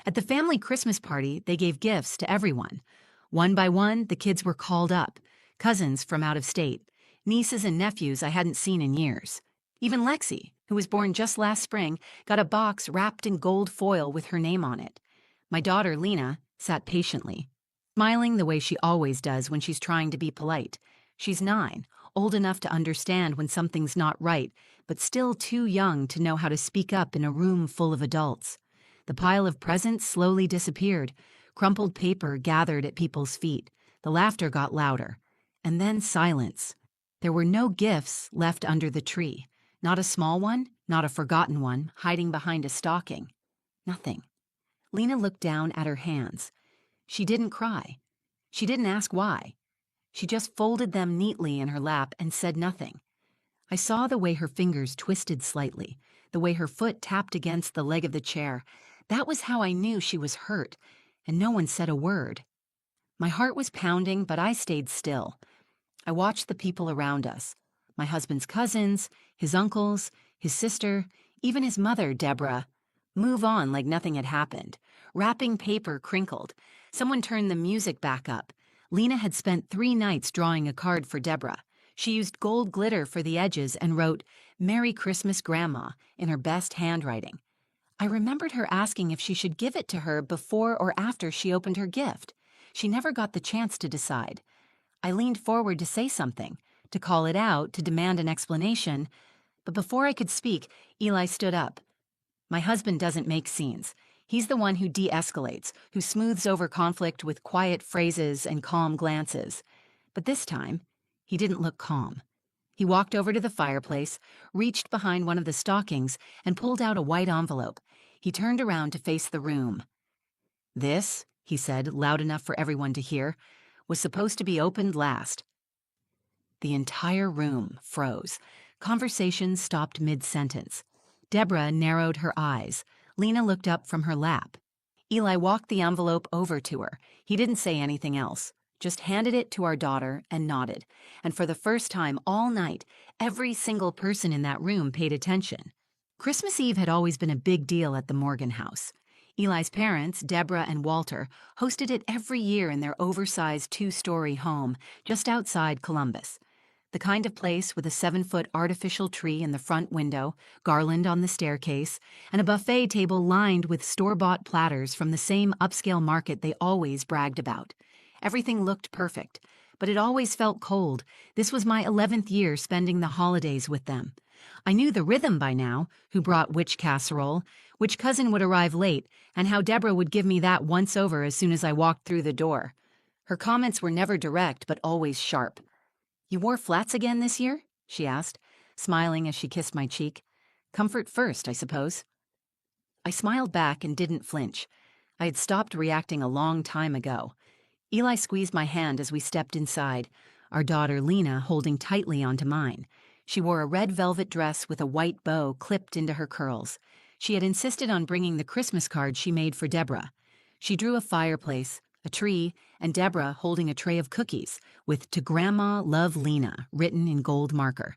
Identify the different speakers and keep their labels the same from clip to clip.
Speaker 1: At the family Christmas party, they gave gifts to everyone. One by one, the kids were called up, cousins from out of state, nieces and nephews I hadn't seen in years. Even Lexi, who was born just last spring, got a box wrapped in gold foil with her name on it. My daughter, Lena, sat patiently, smiling the way she always does when she's trying to be polite. She's 9, old enough to understand when something's not right, but still too young to know how to speak up in a room full of adults. The pile of presents slowly disappeared. Crumpled paper gathered at people's feet. The laughter got louder. And then silence. There were no gifts left under the tree. Not a small one, not a forgotten one, hiding behind a stocking. Nothing. Lena looked down at her hands. She didn't cry. She didn't ask why. She just folded them neatly in her lap and said nothing. I saw the way her fingers twisted slightly, the way her foot tapped against the leg of the chair. That was how I knew she was hurt, and no one said a word. My heart was pounding, but I stayed still. I watched the people around us. My husband's cousins, his uncles, his sister, even his mother, Deborah, move on like nothing had happened. Wrapping paper crinkled. Someone turned the music back up. Lena had spent 3 nights drawing a card for Deborah. She used gold glitter for the edges and wrote, "Merry Christmas, Grandma," in her best handwriting. I remembered her asking if she should give it to her before or after she opened her gift. She never got the chance to decide. I leaned forward to say something, to call it out, to demand an explanation. But before I could speak, Eli stood up. My husband doesn't make scenes. He's the one who de-escalates, who smooths over conflict with quiet phrases and calm glances. But this time, he didn't look calm. He walked over to the fireplace, reached behind one of the stockings, and pulled out a white envelope. He turned around to face the room. "This," he said, loud enough for everyone to hear, "was supposed to be opened last." The entire room froze. Conversation stopped mid-sentence. Deborah narrowed her eyes. Lena looked up from her lap. Eli walked the envelope over to her. He didn't say anything else, just handed it to our daughter and nodded. And for the first time all night, every single person in that room paid attention. Christmas Eve had always been a big deal at the Morgan house. Eli's parents, Deborah and Walter, hosted it every year in their oversized 2-story home just outside Columbus. The kind of place with a 7-foot artificial tree in the front window, garland on the staircase, and a buffet table lined with store-bought platters from the same upscale market they always bragged about. Everything looked perfect, but it always felt cold. This was my 11th year spending the holidays with them. I knew the rhythm by now, who brought which casserole, which cousin would arrive late, and how Deborah would give me that once over as soon as I walked through the door. Her comments were never direct, but always sharp. "You wore flats again this year?" she asked, smiling as she kissed my cheek. "Comfort first, I suppose." I smiled back and didn't flinch. I had stopped reacting a long time ago. Eli squeezed my hand as we stepped inside, our daughter Lena holding tightly onto mine. She wore a red velvet dress with a white bow clipped into her curls. She had insisted on bringing the Christmas card she made for Deborah. She drew a fireplace, a tree, and Deborah holding a tray of cookies with "To Grandma, Love Lena" written in gold marker.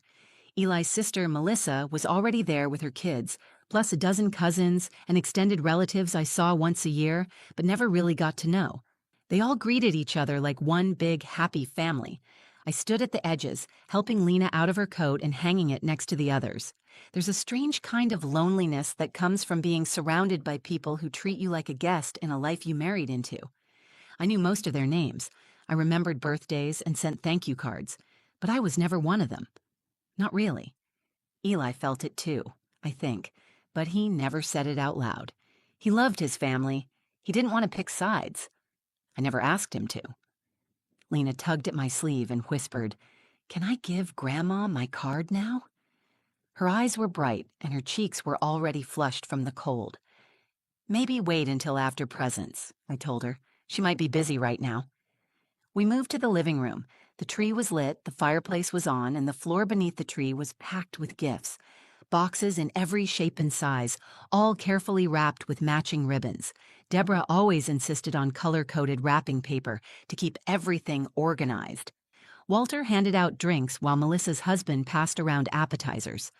Speaker 1: Eli's sister, Melissa, was already there with her kids, plus a dozen cousins and extended relatives I saw once a year, but never really got to know. They all greeted each other like one big, happy family. I stood at the edges, helping Lena out of her coat and hanging it next to the others. There's a strange kind of loneliness that comes from being surrounded by people who treat you like a guest in a life you married into. I knew most of their names. I remembered birthdays and sent thank you cards, but I was never one of them. Not really. Eli felt it too, I think, but he never said it out loud. He loved his family. He didn't want to pick sides. I never asked him to. Lena tugged at my sleeve and whispered, "Can I give Grandma my card now?" Her eyes were bright and her cheeks were already flushed from the cold. "Maybe wait until after presents," I told her. "She might be busy right now." We moved to the living room. The tree was lit, the fireplace was on, and the floor beneath the tree was packed with gifts. Boxes in every shape and size, all carefully wrapped with matching ribbons. Deborah always insisted on color-coded wrapping paper to keep everything organized. Walter handed out drinks while Melissa's husband passed around appetizers.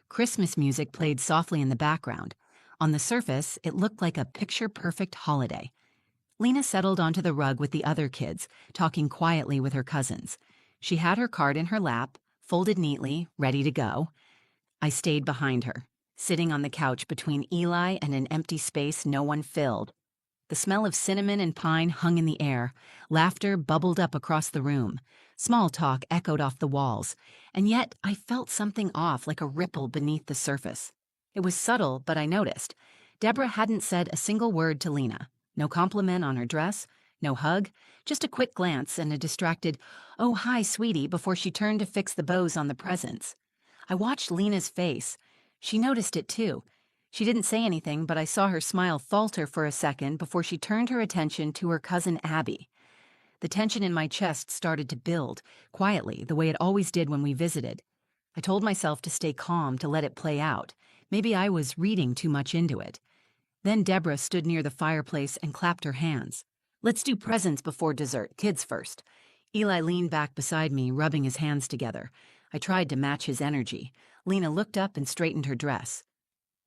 Speaker 1: Christmas music played softly in the background. On the surface, it looked like a picture-perfect holiday. Lena settled onto the rug with the other kids, talking quietly with her cousins. She had her card in her lap, folded neatly, ready to go. I stayed behind her, sitting on the couch between Eli and an empty space no one filled. The smell of cinnamon and pine hung in the air. Laughter bubbled up across the room. Small talk echoed off the walls. And yet I felt something off, like a ripple beneath the surface. It was subtle, but I noticed. Deborah hadn't said a single word to Lena. No compliment on her dress, no hug, just a quick glance and a distracted, "Oh, hi, sweetie," before she turned to fix the bows on the presents. I watched Lena's face. She noticed it too. She didn't say anything, but I saw her smile falter for a second before she turned her attention to her cousin Abby. The tension in my chest started to build, quietly, the way it always did when we visited. I told myself to stay calm, to let it play out. Maybe I was reading too much into it. Then Deborah stood near the fireplace and clapped her hands. "Let's do presents before dessert, kids first." Eli leaned back beside me, rubbing his hands together. I tried to match his energy. Lena looked up and straightened her dress.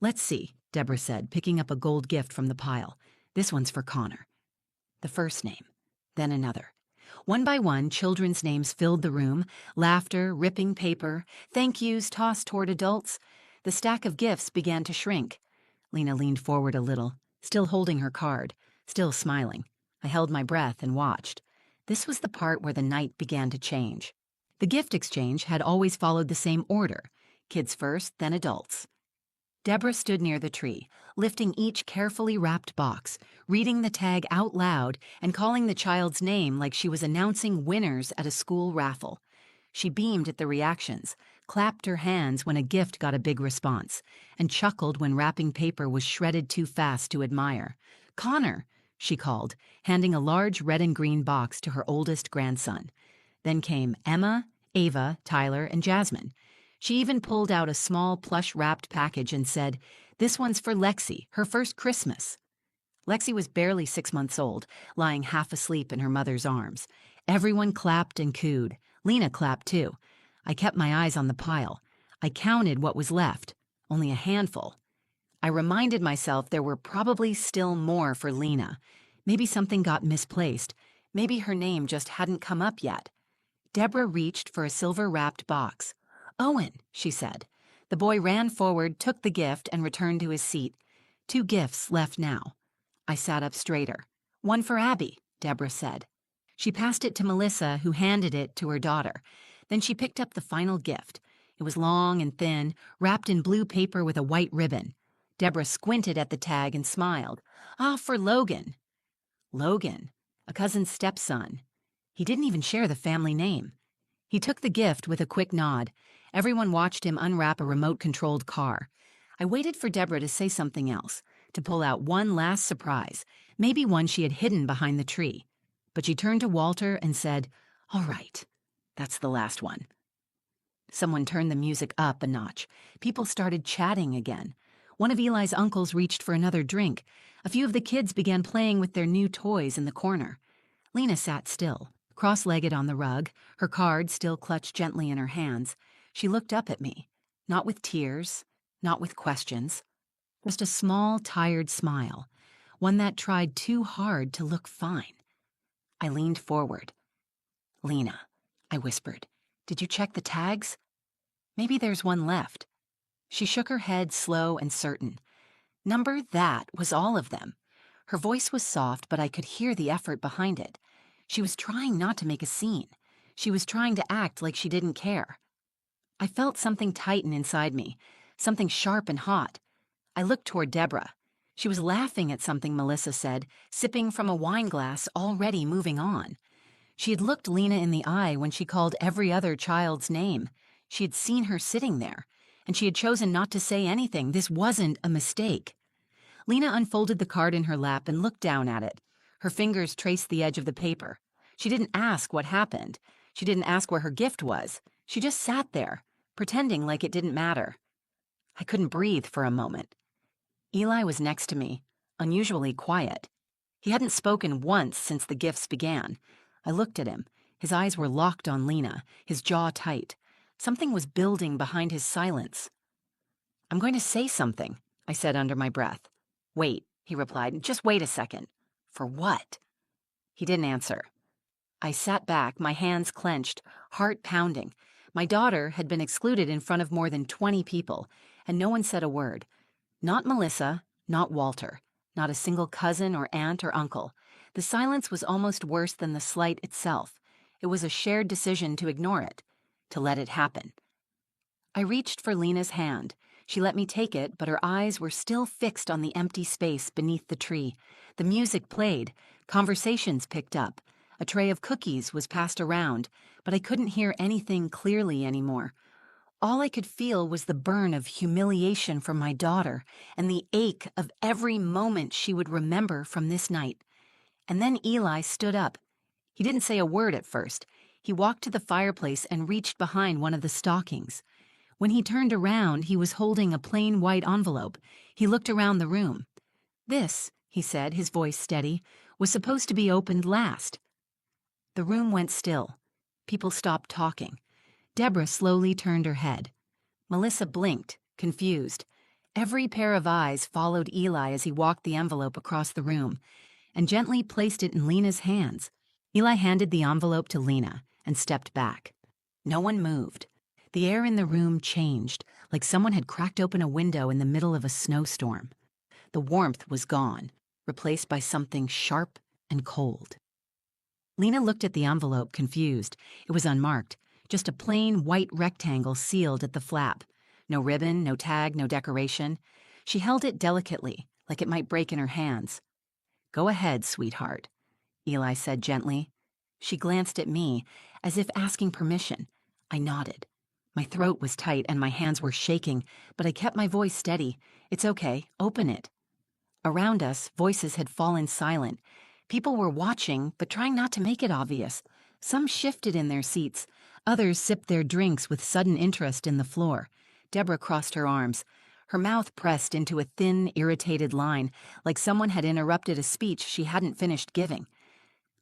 Speaker 1: "Let's see," Deborah said, picking up a gold gift from the pile. "This one's for Connor." The first name, then another. One by one, children's names filled the room, laughter, ripping paper, thank yous tossed toward adults. The stack of gifts began to shrink. Lena leaned forward a little, still holding her card, still smiling. I held my breath and watched. This was the part where the night began to change. The gift exchange had always followed the same order. Kids first, then adults. Deborah stood near the tree, lifting each carefully wrapped box, reading the tag out loud and calling the child's name like she was announcing winners at a school raffle. She beamed at the reactions, clapped her hands when a gift got a big response, and chuckled when wrapping paper was shredded too fast to admire. "Connor," she called, handing a large red and green box to her oldest grandson. Then came Emma, Ava, Tyler, and Jasmine. She even pulled out a small plush-wrapped package and said, "This one's for Lexi, her first Christmas." Lexi was barely 6 months old, lying half asleep in her mother's arms. Everyone clapped and cooed. Lena clapped too. I kept my eyes on the pile. I counted what was left, only a handful. I reminded myself there were probably still more for Lena. Maybe something got misplaced. Maybe her name just hadn't come up yet. Deborah reached for a silver-wrapped box. "Owen," she said. The boy ran forward, took the gift, and returned to his seat. 2 gifts left now. I sat up straighter. "One for Abby," Deborah said. She passed it to Melissa, who handed it to her daughter. Then she picked up the final gift. It was long and thin, wrapped in blue paper with a white ribbon. Deborah squinted at the tag and smiled. "Ah, for Logan." Logan, a cousin's stepson. He didn't even share the family name. He took the gift with a quick nod. Everyone watched him unwrap a remote-controlled car. I waited for Deborah to say something else, to pull out one last surprise, maybe one she had hidden behind the tree. But she turned to Walter and said, "All right, that's the last one." Someone turned the music up a notch. People started chatting again. One of Eli's uncles reached for another drink. A few of the kids began playing with their new toys in the corner. Lena sat still, cross-legged on the rug, her card still clutched gently in her hands. She looked up at me, not with tears, not with questions, just a small, tired smile, one that tried too hard to look fine. I leaned forward. "Lena," I whispered, "did you check the tags? Maybe there's one left." She shook her head, slow and certain. "Number that was all of them." Her voice was soft, but I could hear the effort behind it. She was trying not to make a scene. She was trying to act like she didn't care. I felt something tighten inside me, something sharp and hot. I looked toward Deborah. She was laughing at something Melissa said, sipping from a wine glass, already moving on. She had looked Lena in the eye when she called every other child's name. She had seen her sitting there, and she had chosen not to say anything. This wasn't a mistake. Lena unfolded the card in her lap and looked down at it. Her fingers traced the edge of the paper. She didn't ask what happened. She didn't ask where her gift was. She just sat there, pretending like it didn't matter. I couldn't breathe for a moment. Eli was next to me, unusually quiet. He hadn't spoken once since the gifts began. I looked at him. His eyes were locked on Lena, his jaw tight. Something was building behind his silence. "I'm going to say something," I said under my breath. Wait, he replied. Just wait a second. For what? He didn't answer. I sat back, my hands clenched, heart pounding. My daughter had been excluded in front of more than 20 people, and no one said a word. Not Melissa, not Walter, not a single cousin or aunt or uncle. The silence was almost worse than the slight itself. It was a shared decision to ignore it, to let it happen. I reached for Lena's hand. She let me take it, but her eyes were still fixed on the empty space beneath the tree. The music played. Conversations picked up. A tray of cookies was passed around, but I couldn't hear anything clearly anymore. All I could feel was the burn of humiliation from my daughter and the ache of every moment she would remember from this night. And then Eli stood up. He didn't say a word at first. He walked to the fireplace and reached behind one of the stockings. When he turned around, he was holding a plain white envelope. He looked around the room. This, he said, his voice steady, was supposed to be opened last. The room went still. People stopped talking. Deborah slowly turned her head. Melissa blinked, confused. Every pair of eyes followed Eli as he walked the envelope across the room and gently placed it in Lena's hands. Eli handed the envelope to Lena and stepped back. No one moved. The air in the room changed, like someone had cracked open a window in the middle of a snowstorm. The warmth was gone, replaced by something sharp and cold. Lena looked at the envelope, confused. It was unmarked, just a plain white rectangle sealed at the flap. No ribbon, no tag, no decoration. She held it delicately, like it might break in her hands. "Go ahead, sweetheart," Eli said gently. She glanced at me, as if asking permission. I nodded. My throat was tight and my hands were shaking, but I kept my voice steady. "It's okay, open it." Around us, voices had fallen silent. People were watching, but trying not to make it obvious. Some shifted in their seats. Others sipped their drinks with sudden interest in the floor. Deborah crossed her arms. Her mouth pressed into a thin, irritated line, like someone had interrupted a speech she hadn't finished giving.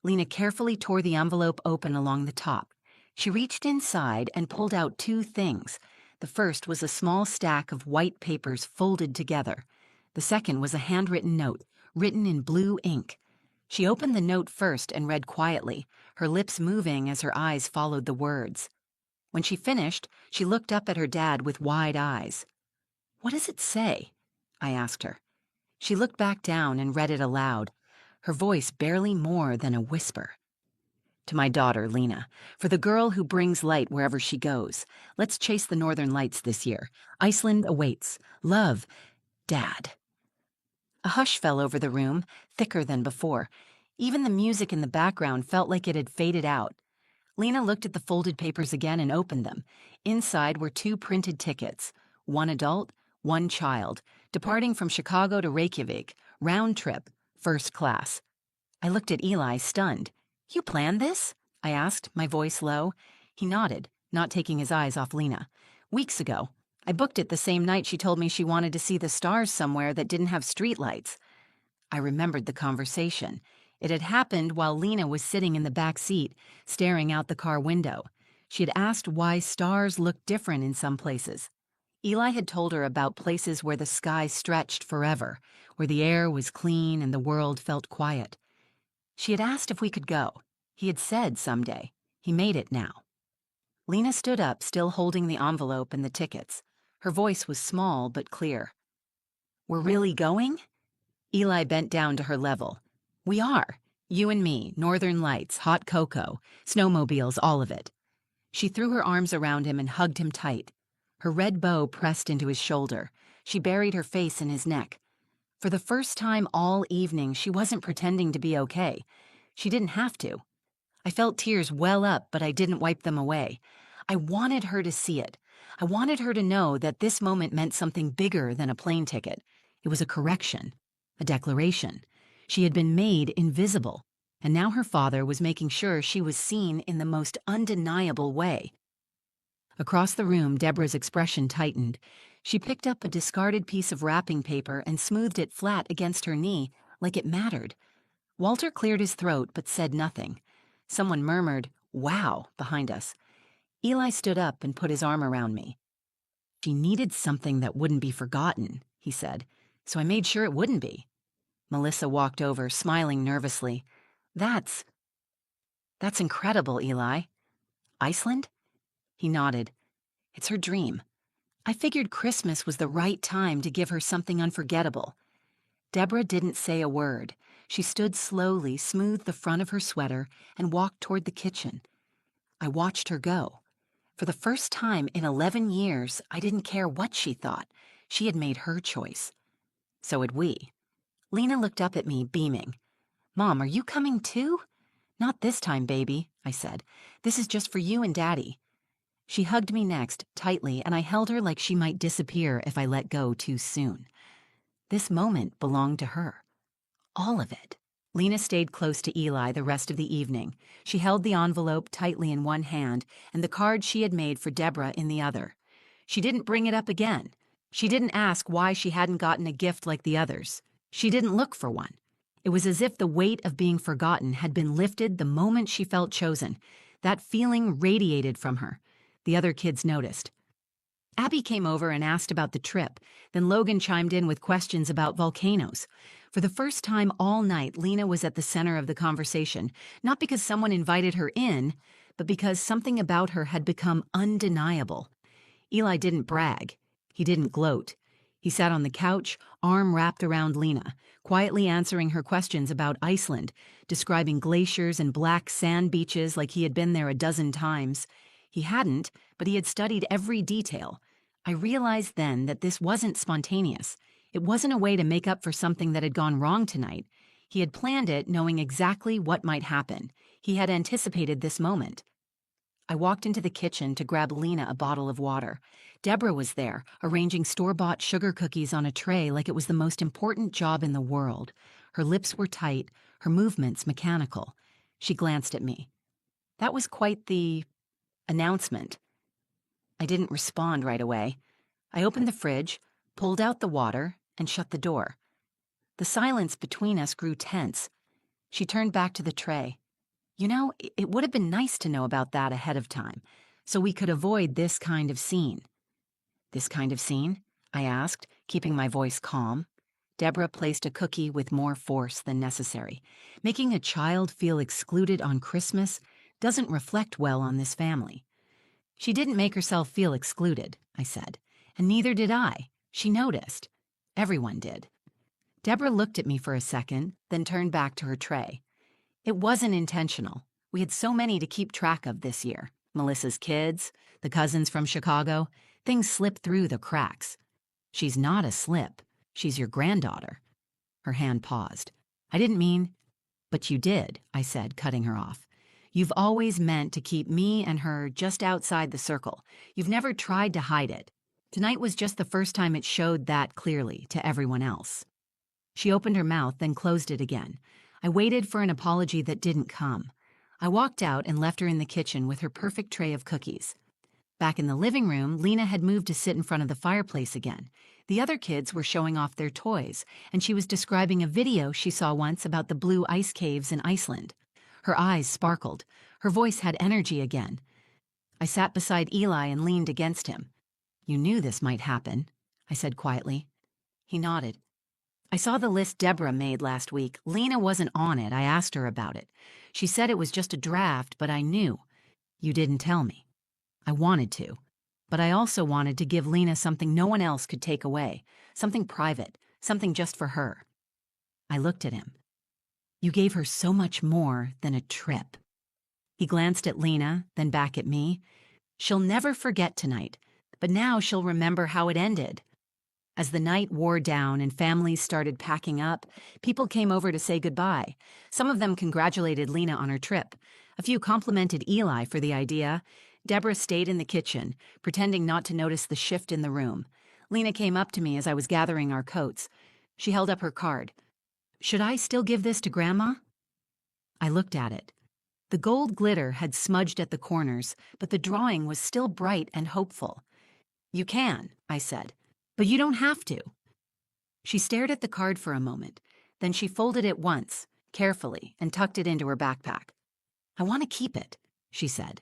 Speaker 1: Lena carefully tore the envelope open along the top. She reached inside and pulled out two things. The first was a small stack of white papers folded together. The second was a handwritten note, written in blue ink. She opened the note first and read quietly, her lips moving as her eyes followed the words. When she finished, she looked up at her dad with wide eyes. "What does it say?" I asked her. She looked back down and read it aloud, her voice barely more than a whisper. "To my daughter, Lena, for the girl who brings light wherever she goes. Let's chase the northern lights this year. Iceland awaits. Love, Dad." A hush fell over the room, thicker than before. Even the music in the background felt like it had faded out. Lena looked at the folded papers again and opened them. Inside were two printed tickets, one adult, one child, departing from Chicago to Reykjavik, round trip, first class. I looked at Eli, stunned. "You planned this?" I asked, my voice low. He nodded, not taking his eyes off Lena. "Weeks ago. I booked it the same night she told me she wanted to see the stars somewhere that didn't have streetlights." I remembered the conversation. It had happened while Lena was sitting in the back seat, staring out the car window. She had asked why stars looked different in some places. Eli had told her about places where the sky stretched forever, where the air was clean and the world felt quiet. She had asked if we could go. He had said someday. He made it now. Lena stood up, still holding the envelope and the tickets. Her voice was small but clear. "We're really going?" Eli bent down to her level. "We are. You and me, northern lights, hot cocoa, snowmobiles, all of it." She threw her arms around him and hugged him tight. Her red bow pressed into his shoulder. She buried her face in his neck. For the first time all evening, she wasn't pretending to be okay. She didn't have to. I felt tears well up, but I didn't wipe them away. I wanted her to see it. I wanted her to know that this moment meant something bigger than a plane ticket. It was a correction, a declaration. She had been made invisible, and now her father was making sure she was seen in the most undeniable way. Across the room, Deborah's expression tightened. She picked up a discarded piece of wrapping paper and smoothed it flat against her knee, like it mattered. Walter cleared his throat but said nothing. Someone murmured, "Wow," behind us. Eli stood up and put his arm around me. She needed something that wouldn't be forgotten, he said, "so I made sure it wouldn't be." Melissa walked over, smiling nervously. That's incredible, Eli. Iceland?" He nodded. "It's her dream. I figured Christmas was the right time to give her something unforgettable." Deborah didn't say a word. She stood slowly, smoothed the front of her sweater, and walked toward the kitchen. I watched her go. For the first time in 11 years, I didn't care what she thought. She had made her choice. So had we. Lena looked up at me, beaming. "Mom, are you coming too?" "Not this time, baby," I said. "This is just for you and Daddy." She hugged me next, tightly, and I held her like she might disappear if I let go too soon. This moment belonged to her. All of it. Lena stayed close to Eli the rest of the evening. She held the envelope tightly in one hand and the card she had made for Deborah in the other. She didn't bring it up again. She didn't ask why she hadn't gotten a gift like the others. She didn't look for one. It was as if the weight of being forgotten had been lifted the moment she felt chosen. That feeling radiated from her. The other kids noticed. Abby came over and asked about the trip. Then Logan chimed in with questions about volcanoes. For the first time all night, Lena was at the center of the conversation, not because someone invited her in, but because something about her had become undeniable. Eli didn't brag. He didn't gloat. He sat on the couch, arm wrapped around Lena, quietly answering her questions about Iceland, describing glaciers and black sand beaches like he had been there a dozen times. He hadn't, but he had studied every detail. I realized then that this wasn't spontaneous. It wasn't a way to make up for something that had gone wrong tonight. He had planned it knowing exactly what might happen. He had anticipated this moment. I walked into the kitchen to grab Lena a bottle of water. Deborah was there, arranging store-bought sugar cookies on a tray like it was the most important job in the world. Her lips were tight, her movements mechanical. She glanced at me. That was quite the announcement. I didn't respond right away. I opened the fridge, pulled out the water, and shut the door. The silence between us grew tense. She turned back to the tray. "You know, it would have been nice to know about that ahead of time, so we could avoid this kind of scene." "This kind of scene?" I asked, keeping my voice calm. Deborah placed a cookie with more force than necessary. Making a child feel excluded on Christmas doesn't reflect well on this family. "She didn't make herself feel excluded," I said, "and neither did I. She noticed. Everyone did." Deborah looked at me for a second, then turned back to her tray. "It wasn't intentional. We had so many to keep track of this year. Melissa's kids, the cousins from Chicago. Things slipped through the cracks. She's not a slip. She's your granddaughter." Her hand paused. "I didn't mean—" "But you did," I said, cutting her off. "You've always meant to keep me and her just outside the circle. You've never tried to hide it. Tonight was just the first time it showed that clearly to everyone else." She opened her mouth, then closed it again. I waited for an apology that didn't come. I walked out and left her in the kitchen with her perfect tray of cookies. Back in the living room, Lena had moved to sit in front of the fireplace again. The other kids were showing off their toys, and she was describing a video she saw once about the blue ice caves in Iceland. Her eyes sparkled. Her voice had energy again. I sat beside Eli and leaned against him. "You knew this might happen," I said quietly. He nodded. "I saw the list Deborah made last week. Lena wasn't on it. I asked her about it. She said it was just a draft, but I knew. You didn't tell me. I wanted to. But I also wanted to give Lena something no one else could take away. Something private. Something just for her." I looked at him. "You gave her so much more than a trip." He glanced at Lena, then back at me. "She'll never forget tonight, but now she'll remember how it ended." As the night wore down and families started packing up, people came over to say goodbye. Some of them congratulated Lena on her trip. A few complimented Eli for the idea. Deborah stayed in the kitchen, pretending not to notice the shift in the room. Lena came up to me as I was gathering our coats. She held up her card. "Should I still give this to Grandma?" I looked at it. The gold glitter had smudged at the corners, but the drawing was still bright and hopeful. "You can," I said, "but you don't have to." She stared at the card for a moment. Then she folded it once, carefully, and tucked it into her backpack. "I want to keep it," she said.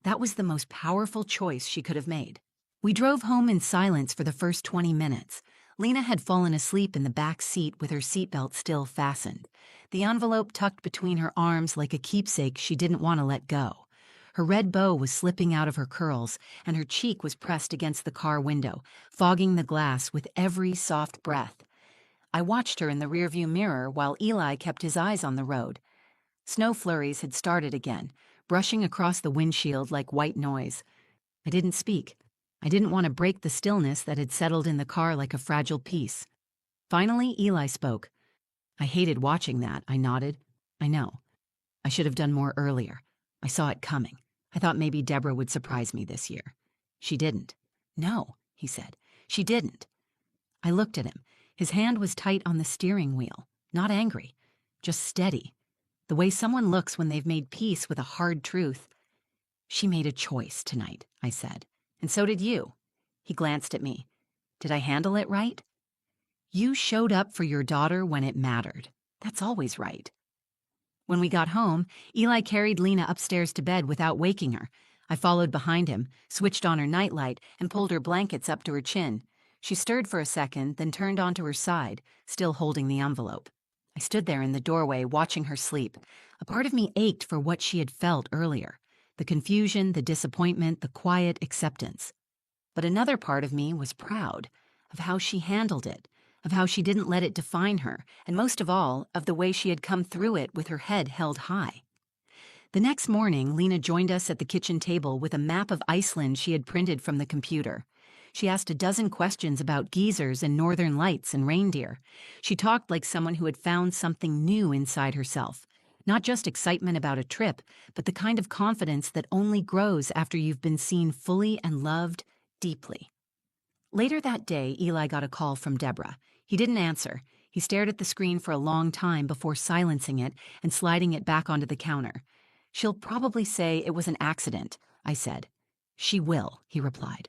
Speaker 1: That was the most powerful choice she could have made. We drove home in silence for the first 20 minutes. Lena had fallen asleep in the back seat with her seatbelt still fastened, the envelope tucked between her arms like a keepsake she didn't want to let go. Her red bow was slipping out of her curls, and her cheek was pressed against the car window, fogging the glass with every soft breath. I watched her in the rearview mirror while Eli kept his eyes on the road. Snow flurries had started again, brushing across the windshield like white noise. I didn't speak. I didn't want to break the stillness that had settled in the car like a fragile piece. Finally, Eli spoke. I hated watching that, I nodded. I know. I should have done more earlier. I saw it coming. I thought maybe Deborah would surprise me this year. She didn't. No, he said. She didn't. I looked at him. His hand was tight on the steering wheel, not angry, just steady. The way someone looks when they've made peace with a hard truth. She made a choice tonight, I said. And so did you. He glanced at me. Did I handle it right? You showed up for your daughter when it mattered. That's always right. When we got home, Eli carried Lena upstairs to bed without waking her. I followed behind him, switched on her nightlight, and pulled her blankets up to her chin. She stirred for a second, then turned onto her side, still holding the envelope. I stood there in the doorway, watching her sleep. A part of me ached for what she had felt earlier. The confusion, the disappointment, the quiet acceptance. But another part of me was proud of how she handled it, of how she didn't let it define her, and most of all, of the way she had come through it with her head held high. The next morning, Lena joined us at the kitchen table with a map of Iceland she had printed from the computer. She asked a dozen questions about geysers and northern lights and reindeer. She talked like someone who had found something new inside herself. Not just excitement about a trip, but the kind of confidence that only grows after you've been seen fully and loved deeply. Later that day, Eli got a call from Deborah. He didn't answer. He stared at the screen for a long time before silencing it and sliding it back onto the counter. She'll probably say it was an accident, I said. She will, he replied.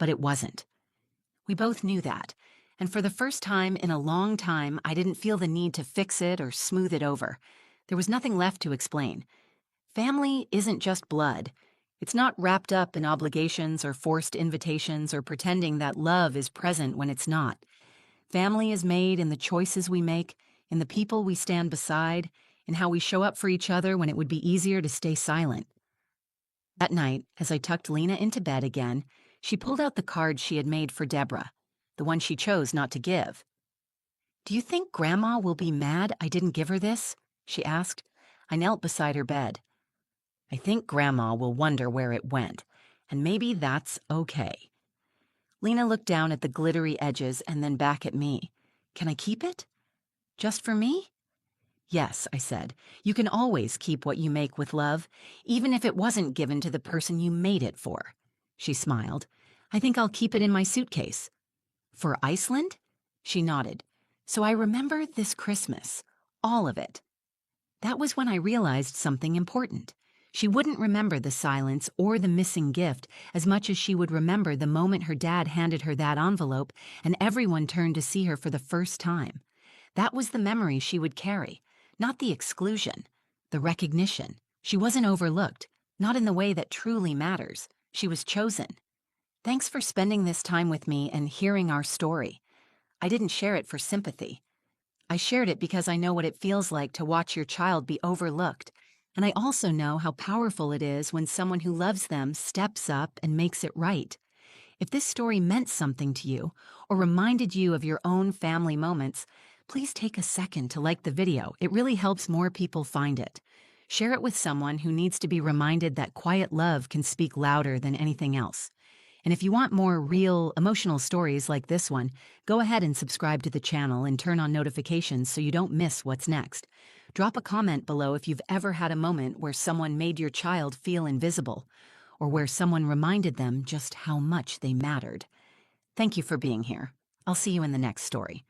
Speaker 1: But it wasn't. We both knew that, and for the first time in a long time, I didn't feel the need to fix it or smooth it over. There was nothing left to explain. Family isn't just blood. It's not wrapped up in obligations or forced invitations or pretending that love is present when it's not. Family is made in the choices we make, in the people we stand beside, in how we show up for each other when it would be easier to stay silent. That night, as I tucked Lena into bed again, she pulled out the card she had made for Deborah, the one she chose not to give. "Do you think Grandma will be mad I didn't give her this?" she asked. I knelt beside her bed. "I think Grandma will wonder where it went, and maybe that's okay." Lena looked down at the glittery edges and then back at me. "Can I keep it? Just for me?" "Yes," I said. "You can always keep what you make with love, even if it wasn't given to the person you made it for." She smiled. "I think I'll keep it in my suitcase." "For Iceland?" She nodded. "So I remember this Christmas. All of it." That was when I realized something important. She wouldn't remember the silence or the missing gift as much as she would remember the moment her dad handed her that envelope and everyone turned to see her for the first time. That was the memory she would carry, not the exclusion, the recognition. She wasn't overlooked, not in the way that truly matters. She was chosen. Thanks for spending this time with me and hearing our story. I didn't share it for sympathy. I shared it because I know what it feels like to watch your child be overlooked, and I also know how powerful it is when someone who loves them steps up and makes it right. If this story meant something to you or reminded you of your own family moments, please take a second to like the video. It really helps more people find it. Share it with someone who needs to be reminded that quiet love can speak louder than anything else. And if you want more real, emotional stories like this one, go ahead and subscribe to the channel and turn on notifications so you don't miss what's next. Drop a comment below if you've ever had a moment where someone made your child feel invisible, or where someone reminded them just how much they mattered. Thank you for being here. I'll see you in the next story.